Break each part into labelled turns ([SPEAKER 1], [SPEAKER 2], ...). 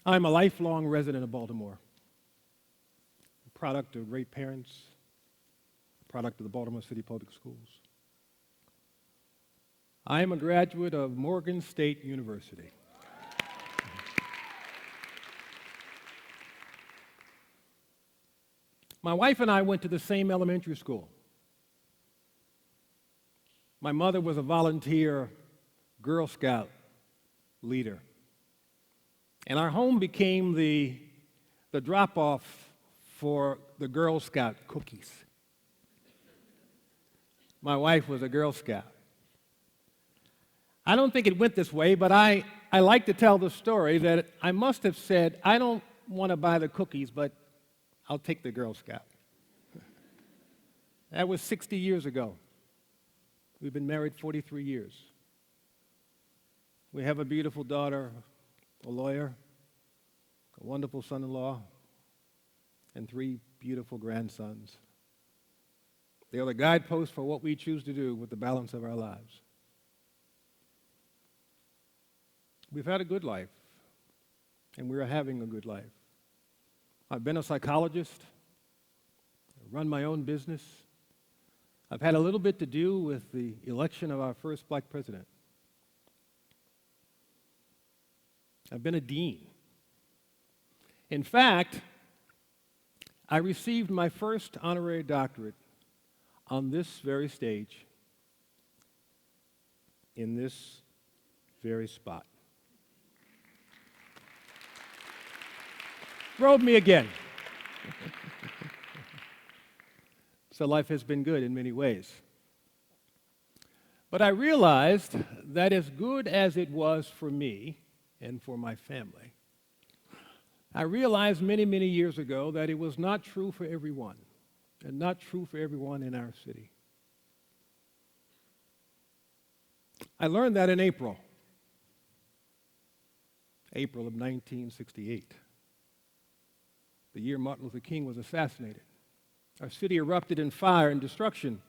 [SPEAKER 1] I'm a lifelong resident of Baltimore, a product of great parents, a product of the Baltimore City Public Schools. I am a graduate of Morgan State University. My wife and I went to the same elementary school. My mother was a volunteer Girl Scout leader. And our home became the drop-off for the Girl Scout cookies. My wife was a Girl Scout. I don't think it went this way, but I like to tell the story that I must have said, I don't want to buy the cookies, but I'll take the Girl Scout. That was 60 years ago. We've been married 43 years. We have a beautiful daughter, a lawyer, a wonderful son-in-law, and 3 beautiful grandsons. They are the guideposts for what we choose to do with the balance of our lives. We've had a good life, and we are having a good life. I've been a psychologist, run my own business. I've had a little bit to do with the election of our first black president. I've been a dean. In fact, I received my first honorary doctorate on this very stage, in this very spot. Drove me again. So life has been good in many ways. But I realized that as good as it was for me and for my family, I realized many, many years ago that it was not true for everyone, and not true for everyone in our city. I learned that in April of 1968. The year Martin Luther King was assassinated. Our city erupted in fire and destruction.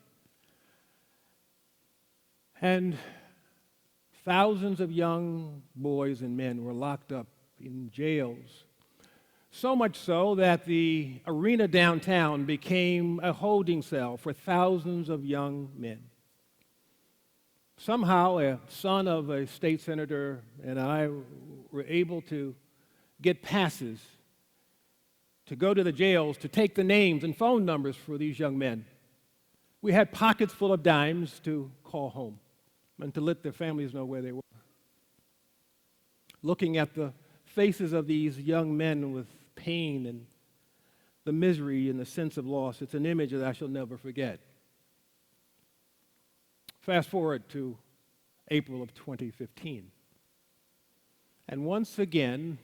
[SPEAKER 1] And thousands of young boys and men were locked up in jails. So much so that the arena downtown became a holding cell for thousands of young men. Somehow, a son of a state senator and I were able to get passes to go to the jails to take the names and phone numbers for these young men. We had pockets full of dimes to call home and to let their families know where they were. Looking at the faces of these young men with pain and the misery and the sense of loss, it's an image that I shall never forget. Fast forward to April of 2015. And once again,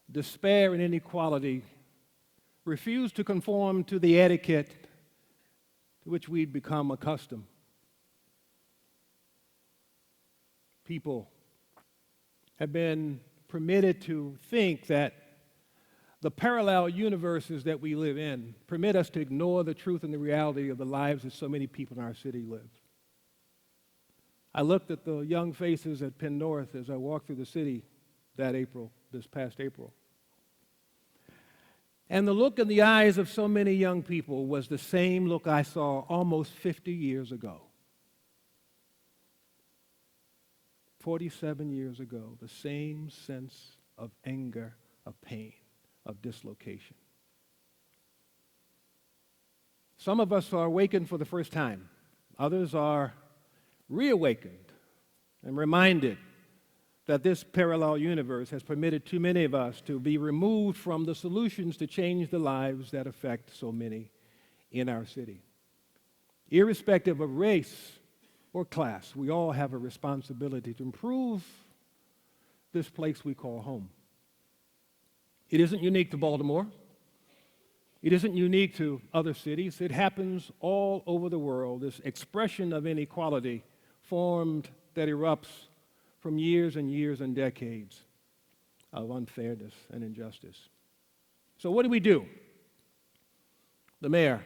[SPEAKER 1] despair and inequality refused to conform to the etiquette to which we'd become accustomed. People have been permitted to think that the parallel universes that we live in permit us to ignore the truth and the reality of the lives that so many people in our city live. I looked at the young faces at Penn North as I walked through the city this past April. And the look in the eyes of so many young people was the same look I saw almost 50 years ago. 47 years ago, the same sense of anger, of pain, of dislocation. Some of us are awakened for the first time. Others are reawakened and reminded that this parallel universe has permitted too many of us to be removed from the solutions to change the lives that affect so many in our city. Irrespective of race or class, we all have a responsibility to improve this place we call home. It isn't unique to Baltimore. It isn't unique to other cities. It happens all over the world, this expression of inequality formed that erupts from years and years and decades of unfairness and injustice. So what do? The mayor,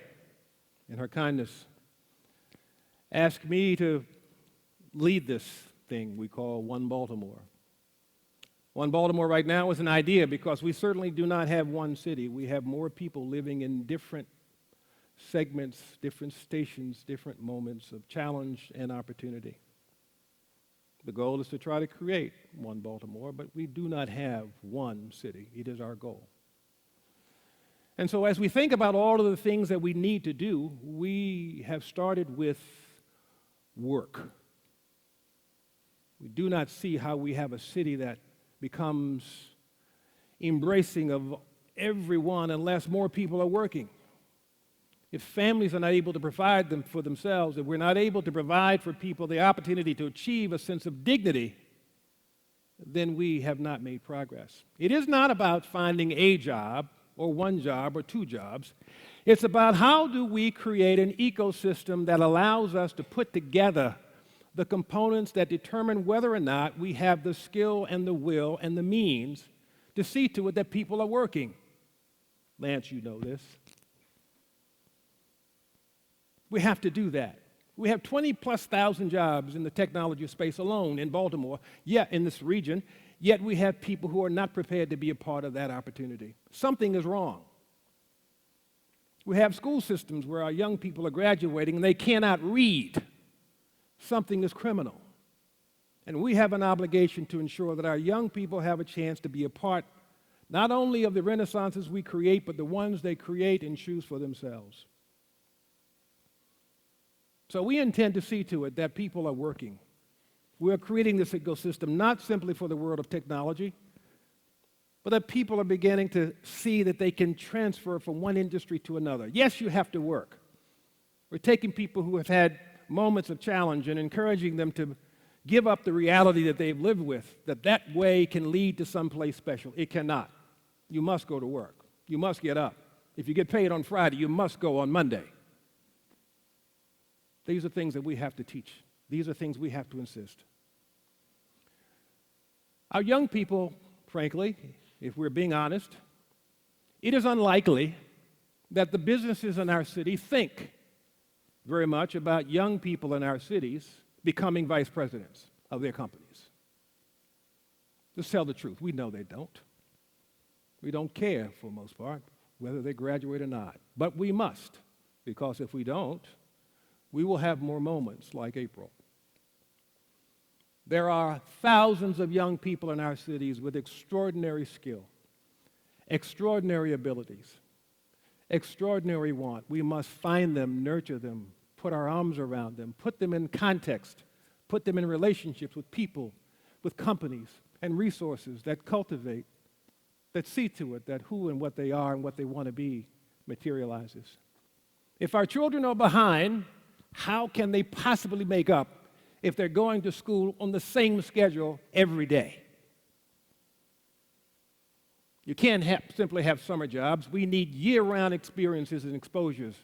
[SPEAKER 1] in her kindness, asked me to lead this thing we call One Baltimore. One Baltimore right now is an idea because we certainly do not have one city. We have more people living in different segments, different stations, different moments of challenge and opportunity. The goal is to try to create one Baltimore, but we do not have one city. It is our goal. And so as we think about all of the things that we need to do, we have started with work. We do not see how we have a city that becomes embracing of everyone unless more people are working. If families are not able to provide them for themselves, if we're not able to provide for people the opportunity to achieve a sense of dignity, then we have not made progress. It is not about finding a job or one job or two jobs. It's about how do we create an ecosystem that allows us to put together the components that determine whether or not we have the skill and the will and the means to see to it that people are working. Lance, you know this. We have to do that. We have 20+ thousand jobs in the technology space alone in Baltimore, yet in this region, yet we have people who are not prepared to be a part of that opportunity. Something is wrong. We have school systems where our young people are graduating and they cannot read. Something is criminal. And we have an obligation to ensure that our young people have a chance to be a part not only of the renaissances we create, but the ones they create and choose for themselves. So we intend to see to it that people are working. We are creating this ecosystem not simply for the world of technology, but that people are beginning to see that they can transfer from one industry to another. Yes, you have to work. We're taking people who have had moments of challenge and encouraging them to give up the reality that they've lived with, that way can lead to someplace special. It cannot. You must go to work. You must get up. If you get paid on Friday, you must go on Monday. These are things that we have to teach. These are things we have to insist. Our young people, frankly, if we're being honest, it is unlikely that the businesses in our city think very much about young people in our cities becoming vice presidents of their companies. Just tell the truth. We know they don't. We don't care, for the most part, whether they graduate or not. But we must, because if we don't, we will have more moments like April. There are thousands of young people in our cities with extraordinary skill, extraordinary abilities, extraordinary want. We must find them, nurture them, put our arms around them, put them in context, put them in relationships with people, with companies, and resources that cultivate, that see to it that who and what they are and what they want to be materializes. If our children are behind, how can they possibly make up if they're going to school on the same schedule every day? You can't simply have summer jobs. We need year-round experiences and exposures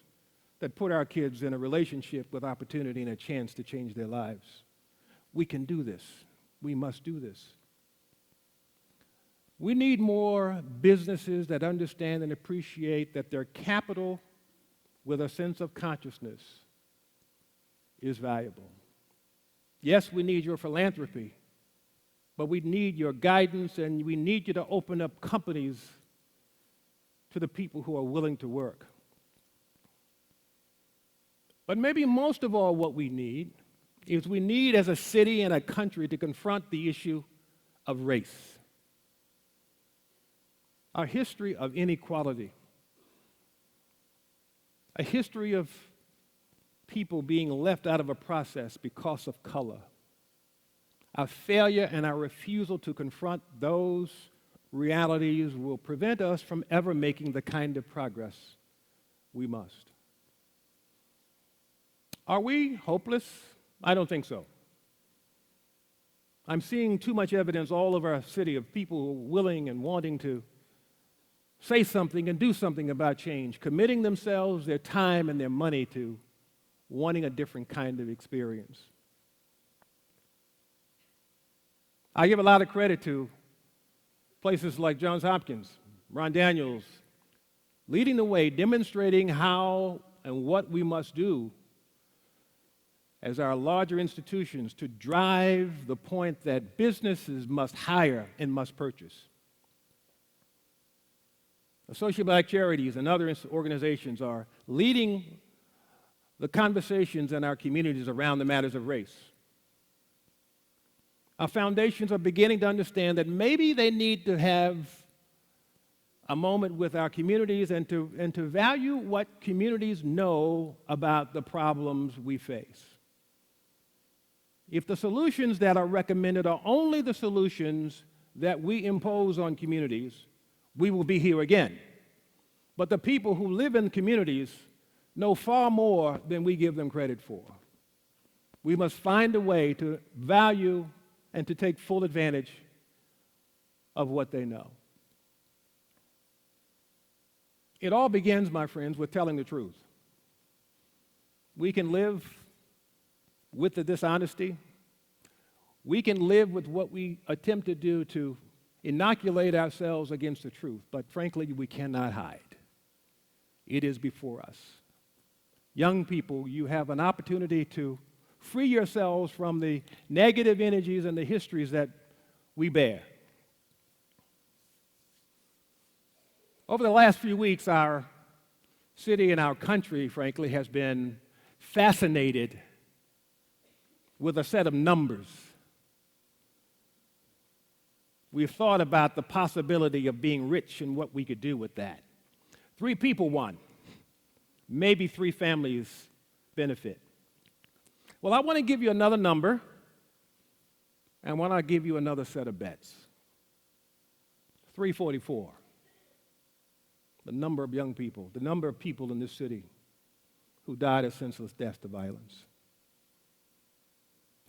[SPEAKER 1] that put our kids in a relationship with opportunity and a chance to change their lives. We can do this. We must do this. We need more businesses that understand and appreciate that their capital with a sense of consciousness is valuable. Yes, we need your philanthropy, but we need your guidance and we need you to open up companies to the people who are willing to work. But maybe most of all what we need is we need as a city and a country to confront the issue of race. Our history of inequality, a history of people being left out of a process because of color, our failure and our refusal to confront those realities will prevent us from ever making the kind of progress we must. Are we hopeless? I don't think so. I'm seeing too much evidence all over our city of people willing and wanting to say something and do something about change, committing themselves, their time, and their money to wanting a different kind of experience. I give a lot of credit to places like Johns Hopkins, Ron Daniels, leading the way, demonstrating how and what we must do as our larger institutions to drive the point that businesses must hire and must purchase. Associated Black Charities and other organizations are leading the conversations in our communities around the matters of race. Our foundations are beginning to understand that maybe they need to have a moment with our communities and to value what communities know about the problems we face. If the solutions that are recommended are only the solutions that we impose on communities, we will be here again. But the people who live in communities know far more than we give them credit for. We must find a way to value and to take full advantage of what they know. It all begins, my friends, with telling the truth. We can live with the dishonesty. We can live with what we attempt to do to inoculate ourselves against the truth, but frankly, we cannot hide. It is before us. Young people, you have an opportunity to free yourselves from the negative energies and the histories that we bear. Over the last few weeks, our city and our country, frankly, has been fascinated with a set of numbers. We've thought about the possibility of being rich and what we could do with that. 3 people won. Maybe 3 families benefit. Well, I want to give you another number, and I want to give you another set of bets. 344. The number of young people, the number of people in this city who died a senseless death to violence.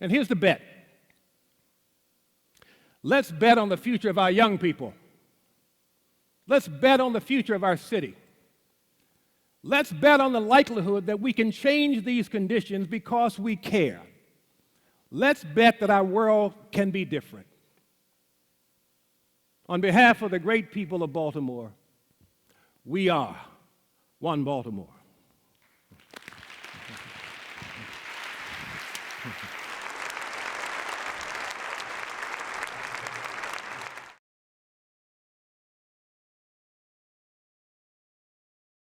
[SPEAKER 1] And here's the bet. Let's bet on the future of our young people. Let's bet on the future of our city. Let's bet on the likelihood that we can change these conditions because we care. Let's bet that our world can be different. On behalf of the great people of Baltimore, we are One Baltimore.